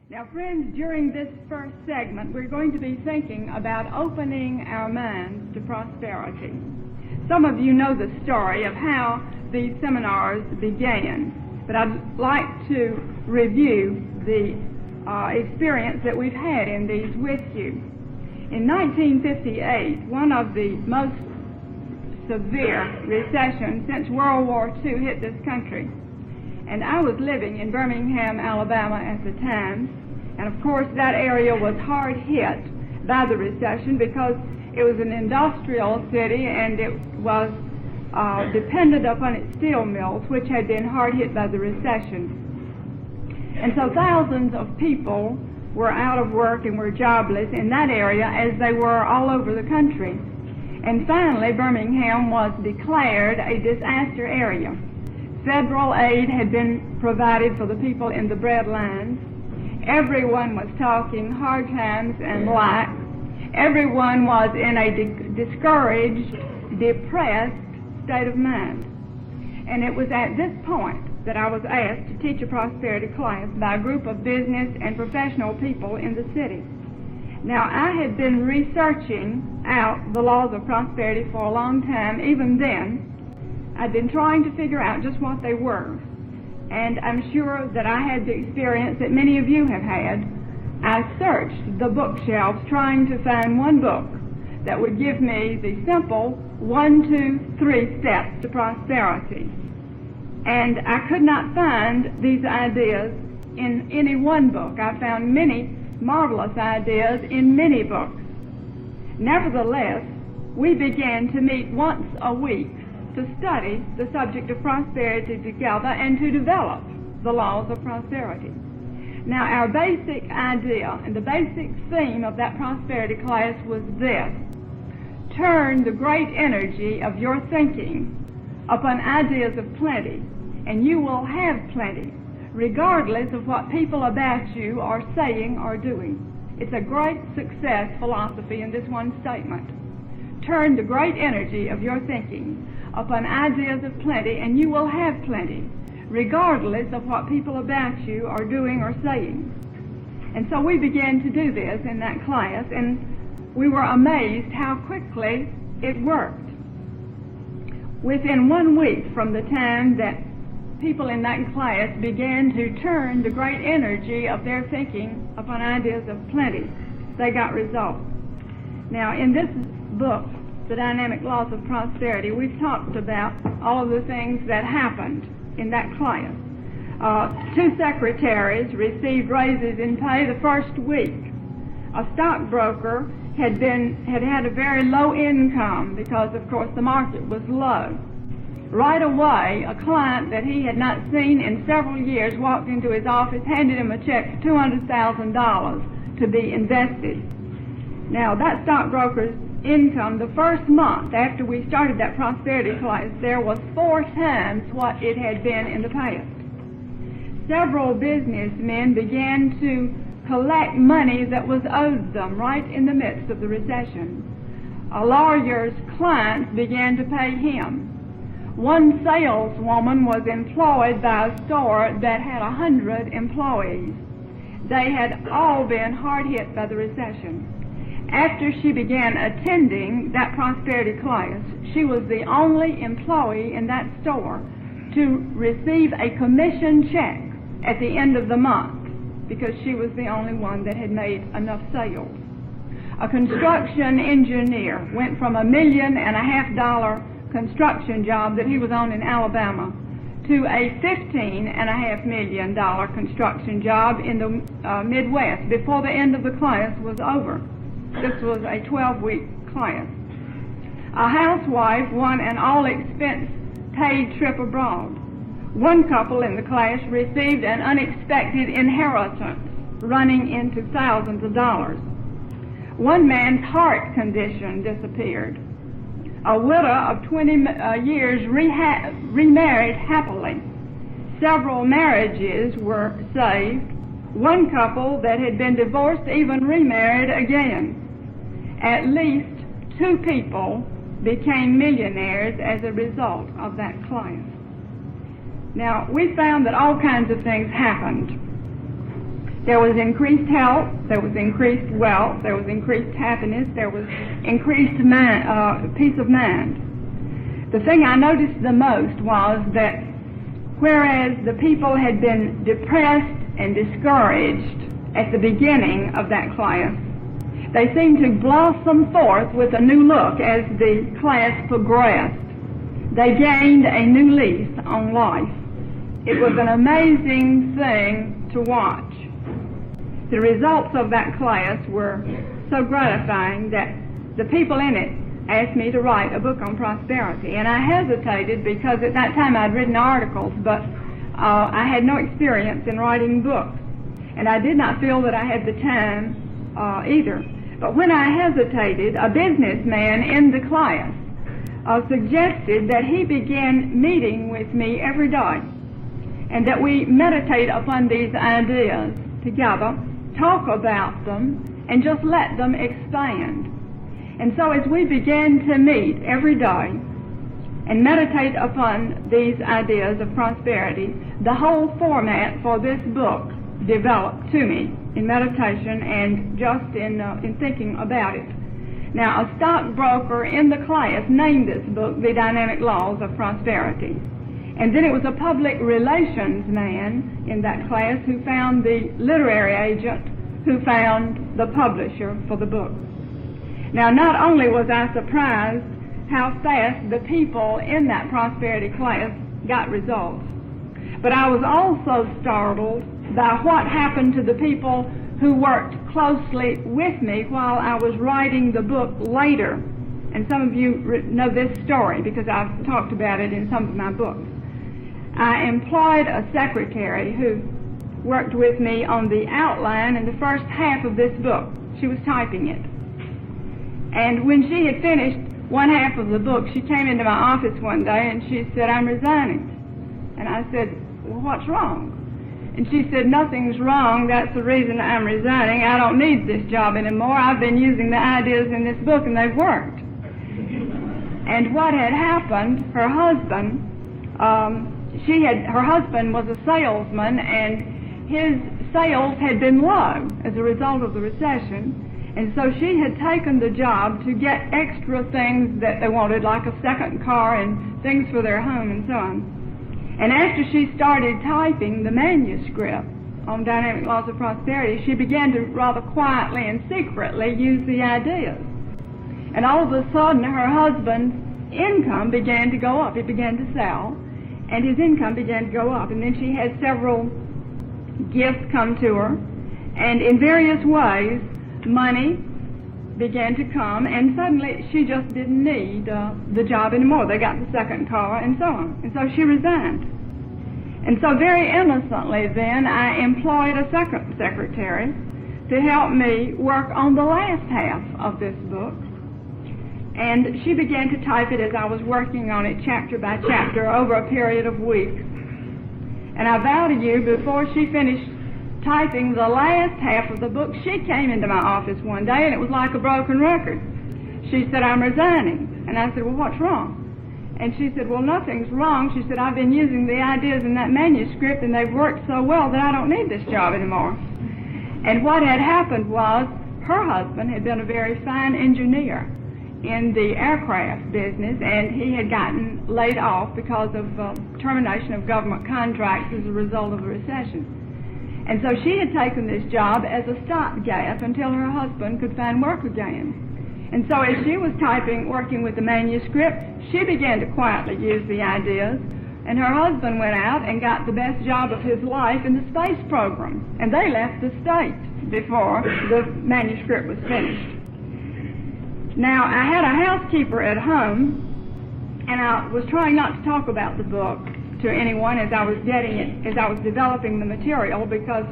Now, friends, during this first segment, we're going to be thinking about opening our minds to prosperity. Some of you know the story of how these seminars began, but I'd like to review the experience that we've had in these with you. In 1958, one of the most severe recessions since World War II hit this country. And I was living in Birmingham, Alabama at the time. And of course that area was hard hit by the recession because it was an industrial city and it was dependent upon its steel mills, which had been hard hit by the recession. And so thousands of people were out of work and were jobless in that area as they were all over the country. And finally, Birmingham was declared a disaster area. Federal aid had been provided for the people in the bread lines. Everyone was talking hard times and lack. Everyone was in a discouraged, depressed state of mind. And it was at this point that I was asked to teach a prosperity class by a group of business and professional people in the city. Now, I had been researching out the laws of prosperity for a long time. Even then, I'd been trying to figure out just what they were. And I'm sure that I had the experience that many of you have had. I searched the bookshelves trying to find one book that would give me the simple 1, 2, 3 steps to prosperity. And I could not find these ideas in any one book. I found many marvelous ideas in many books. Nevertheless, we began to meet once a week to study the subject of prosperity together and to develop the laws of prosperity. Now, our basic idea and the basic theme of that prosperity class was this: turn the great energy of your thinking upon ideas of plenty, and you will have plenty, regardless of what people about you are saying or doing. It's a great success philosophy in this one statement. Turn the great energy of your thinking upon ideas of plenty, and you will have plenty, regardless of what people about you are doing or saying. And so we began to do this in that class, and we were amazed how quickly it worked. Within 1 week from the time that people in that class began to turn the great energy of their thinking upon ideas of plenty, they got results. Now, in this book, The Dynamic Laws of Prosperity, we've talked about all of the things that happened in that class. 2 secretaries received raises in pay the first week. A stockbroker had had a very low income because, of course, the market was low. Right away, a client that he had not seen in several years walked into his office, handed him a check for $200,000 to be invested. Now, that stockbroker's income the first month after we started that prosperity class there was 4 times what it had been in the past. Several businessmen began to collect money that was owed them right in the midst of the recession. A lawyer's clients began to pay him. One saleswoman was employed by a store that had 100 employees. They had all been hard hit by the recession. After she began attending that prosperity class, she was the only employee in that store to receive a commission check at the end of the month because she was the only one that had made enough sales. A construction engineer went from $1.5 million construction job that he was on in Alabama to a $15.5 million construction job in the Midwest before the end of the class was over. This was a 12-week class. A housewife won an all-expense-paid trip abroad. One couple in the class received an unexpected inheritance running into thousands of dollars. One man's heart condition disappeared. A widow of 20 years remarried happily. Several marriages were saved. One couple that had been divorced even remarried again. At least 2 people became millionaires as a result of that class. Now, we found that all kinds of things happened. There was increased health, there was increased wealth, there was increased happiness, there was increased peace of mind. The thing I noticed the most was that whereas the people had been depressed and discouraged at the beginning of that class, they seemed to blossom forth with a new look as the class progressed. They gained a new lease on life. It was an amazing thing to watch. The results of that class were so gratifying that the people in it asked me to write a book on prosperity. And I hesitated because at that time I'd written articles, but I had no experience in writing books. And I did not feel that I had the time either. But when I hesitated, a businessman in the class suggested that he begin meeting with me every day and that we meditate upon these ideas together, talk about them, and just let them expand. And so as we began to meet every day and meditate upon these ideas of prosperity, the whole format for this book developed to me in meditation and just in thinking about it. Now, a stockbroker in the class named this book The Dynamic Laws of Prosperity. And then it was a public relations man in that class who found the literary agent who found the publisher for the book. Now, not only was I surprised how fast the people in that prosperity class got results, but I was also startled by what happened to the people who worked closely with me while I was writing the book later. And some of you know this story because I've talked about it in some of my books. I employed a secretary who worked with me on the outline in the first half of this book. She was typing it. And when she had finished one half of the book, she came into my office one day and she said, "I'm resigning." And I said, "Well, what's wrong?" And she said, "Nothing's wrong. That's the reason I'm resigning. I don't need this job anymore. I've been using the ideas in this book and they've worked." And what had happened, her husband, her husband was a salesman and his sales had been low as a result of the recession. And so she had taken the job to get extra things that they wanted, like a second car and things for their home and so on. And after she started typing the manuscript on Dynamic Laws of Prosperity, she began to rather quietly and secretly use the ideas. And all of a sudden, her husband's income began to go up. He began to sell, and his income began to go up. And then she had several gifts come to her, and in various ways, money began to come, and suddenly she just didn't need the job anymore. They got the second car and so on. And so she resigned. And so very innocently then I employed a second secretary to help me work on the last half of this book. And she began to type it as I was working on it chapter by chapter over a period of weeks. And I vow to you, before she finished typing the last half of the book, she came into my office one day and it was like a broken record. She said, "I'm resigning." And I said, "Well, what's wrong?" And she said, "Well, nothing's wrong." She said, "I've been using the ideas in that manuscript and they've worked so well that I don't need this job anymore." And what had happened was her husband had been a very fine engineer in the aircraft business, and he had gotten laid off because of termination of government contracts as a result of the recession. And so she had taken this job as a stopgap until her husband could find work again. And so as she was working with the manuscript, she began to quietly use the ideas, and her husband went out and got the best job of his life in the space program. And they left the state before the manuscript was finished. Now, I had a housekeeper at home, and I was trying not to talk about the book to anyone as I was developing the material, because,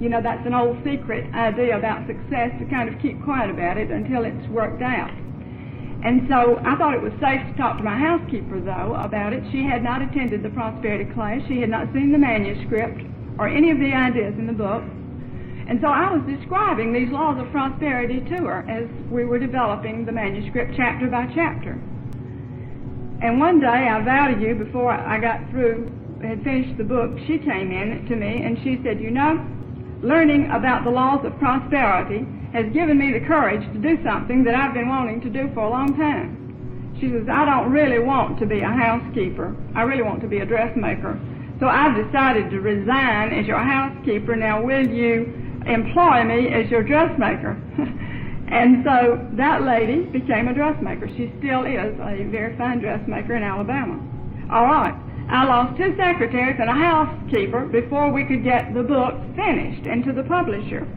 you know, that's an old secret idea about success, to kind of keep quiet about it until it's worked out. And so I thought it was safe to talk to my housekeeper, though, about it. She had not attended the prosperity class. She had not seen the manuscript or any of the ideas in the book. And so I was describing these laws of prosperity to her as we were developing the manuscript chapter by chapter. And one day, I vow to you, before I got through, had finished the book, she came in to me and she said, "You know, learning about the laws of prosperity has given me the courage to do something that I've been wanting to do for a long time. She says, I don't really want to be a housekeeper. I really want to be a dressmaker. So I've decided to resign as your housekeeper. Now, will you employ me as your dressmaker? And so that lady became a dressmaker. She still is a very fine dressmaker in Alabama. All right. I lost 2 secretaries and a housekeeper before we could get the book finished and to the publisher.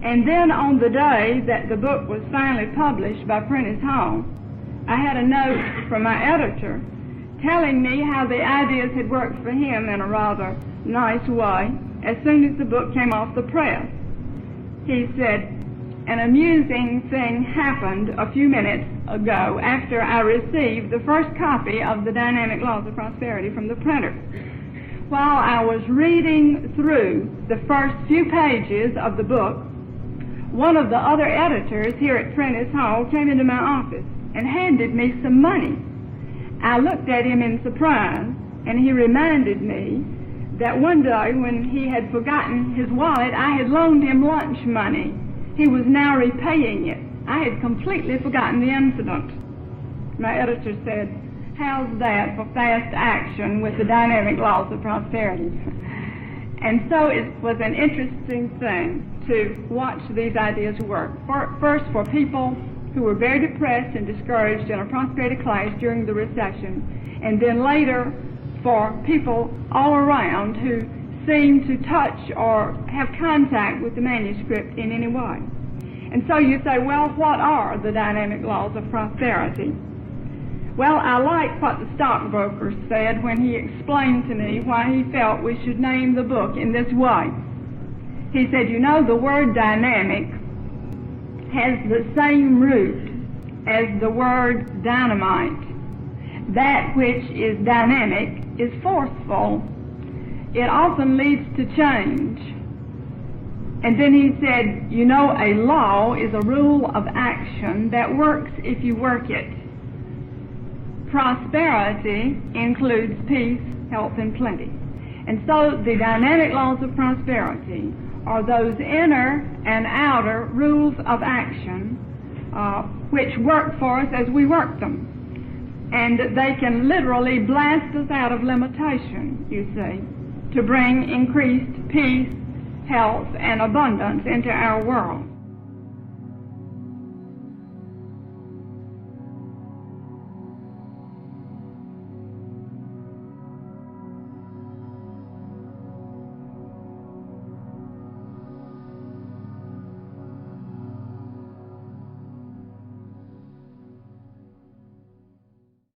And then on the day that the book was finally published by Prentice Hall, I had a note from my editor telling me how the ideas had worked for him in a rather nice way as soon as the book came off the press. He said, an amusing thing happened a few minutes ago after I received the first copy of the Dynamic Laws of Prosperity from the printer. While I was reading through the first few pages of the book, one of the other editors here at Prentice Hall came into my office and handed me some money. I looked at him in surprise, and he reminded me that one day when he had forgotten his wallet, I had loaned him lunch money. He was now repaying it. I had completely forgotten the incident. My editor said, how's that for fast action with the Dynamic Laws of Prosperity? And so it was an interesting thing to watch these ideas work. First, for people who were very depressed and discouraged in a prosperity class during the recession, and then later for people all around who seemed to touch or have contact with the manuscript in any way. And so you say, well, what are the dynamic laws of prosperity? Well, I like what the stockbroker said when he explained to me why he felt we should name the book in this way. He said, you know, the word dynamic has the same root as the word dynamite. That which is dynamic is forceful. It often leads to change. And then he said, you know, a law is a rule of action that works if you work it. Prosperity includes peace, health, and plenty. And so the dynamic laws of prosperity are those inner and outer rules of action which work for us as we work them. And they can literally blast us out of limitation, you see, to bring increased peace, health, and abundance into our world.